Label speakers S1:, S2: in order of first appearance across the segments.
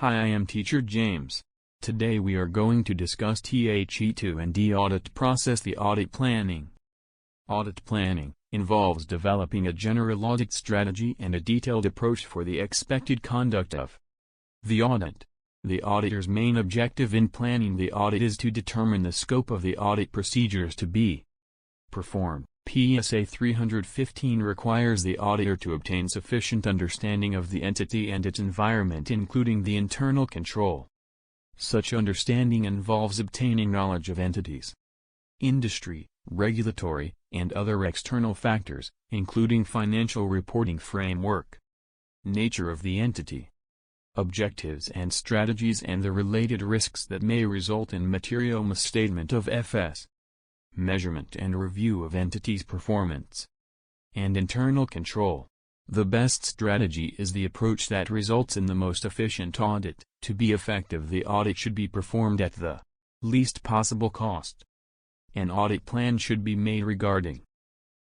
S1: Hi, I am Teacher James. Today we are going to discuss THE2&D audit process. The audit planning. Audit planning involves developing a general audit strategy and a detailed approach for the expected conduct of the audit. The auditor's main objective in planning the audit is to determine the scope of the audit procedures to be performed. PSA 315 requires the auditor to obtain sufficient understanding of the entity and its environment, including the internal control. Such understanding involves obtaining knowledge of entities, industry, regulatory, and other external factors, including financial reporting framework, nature of the entity, objectives and strategies, and the related risks that may result in material misstatement of FS. Measurement and review of entities' performance, and internal control. The best strategy is the approach that results in the most efficient audit. To be effective, the audit should be performed at the least possible cost. An audit plan should be made regarding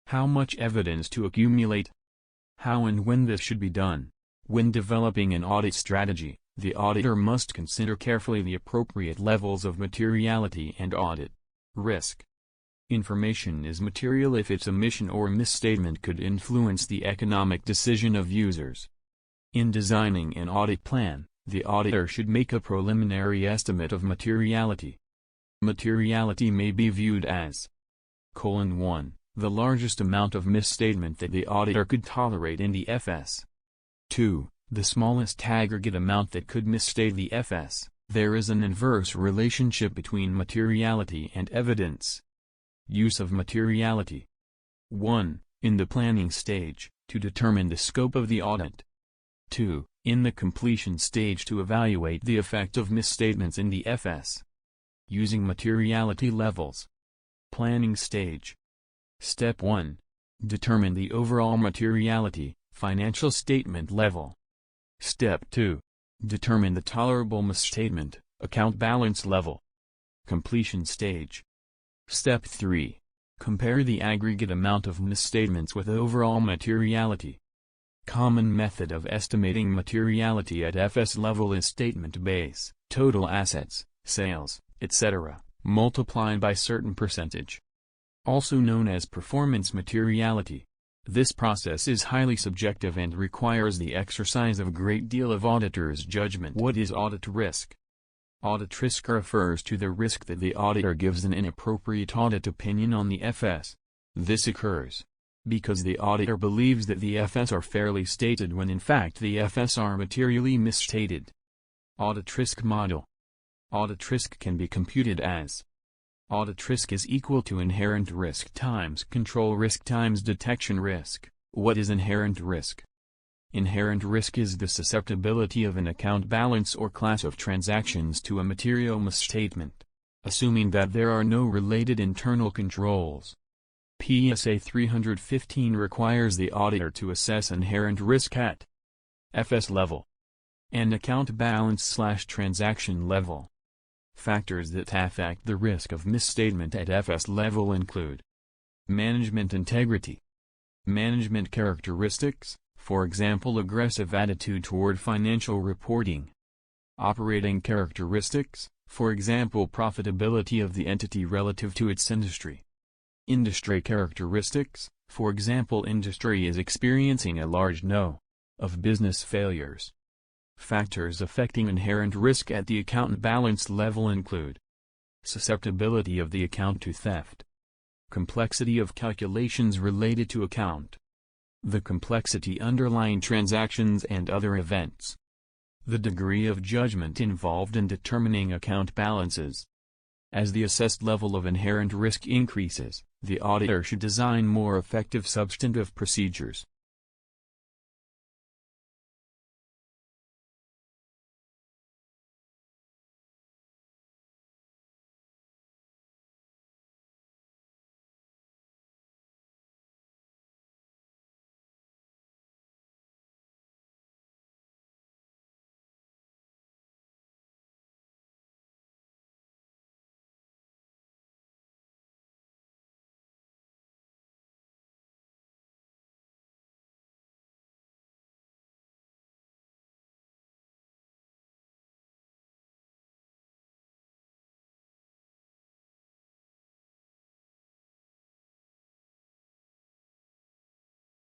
S1: how much evidence to accumulate, how and when this should be done. When developing an audit strategy, the auditor must consider carefully the appropriate levels of materiality and audit risk. Information is material if its omission or misstatement could influence the economic decision of users. In designing an audit plan, the auditor should make a preliminary estimate of materiality. Materiality may be viewed as 1. The largest amount of misstatement that the auditor could tolerate in the FS. 2. The smallest aggregate amount that could misstate the FS. There is an inverse relationship between materiality and evidence. Use of materiality. 1. In the planning stage, to determine the scope of the audit. 2. In the completion stage, to evaluate the effect of misstatements in the FS. Using materiality levels. Planning stage. Step 1. Determine the overall materiality, financial statement level. Step 2. Determine the tolerable misstatement, account balance level. Completion stage. Step 3. Compare the aggregate amount of misstatements with overall materiality. Common method of estimating materiality at FS level is statement base, total assets, sales, etc., multiplied by certain percentage. Also known as performance materiality. This process is highly subjective and requires the exercise of a great deal of auditor's judgment. What is audit risk? Audit risk refers to the risk that the auditor gives an inappropriate audit opinion on the FS. This occurs because the auditor believes that the FS are fairly stated when in fact the FS are materially misstated. Audit risk model. Audit risk can be computed as audit risk is equal to inherent risk times control risk times detection risk. What is inherent risk? Inherent risk is the susceptibility of an account balance or class of transactions to a material misstatement, assuming that there are no related internal controls. PSA 315 requires the auditor to assess inherent risk at FS level and account balance/transaction level. Factors that affect the risk of misstatement at FS level include management integrity, management characteristics, for example aggressive attitude toward financial reporting, operating characteristics, for example profitability of the entity relative to its industry, industry characteristics, for example industry is experiencing a large number of business failures. Factors affecting inherent risk at the account balance level include susceptibility of the account to theft, complexity of calculations related to account, the complexity underlying transactions and other events, the degree of judgment involved in determining account balances. As the assessed level of inherent risk increases, the auditor should design more effective substantive procedures.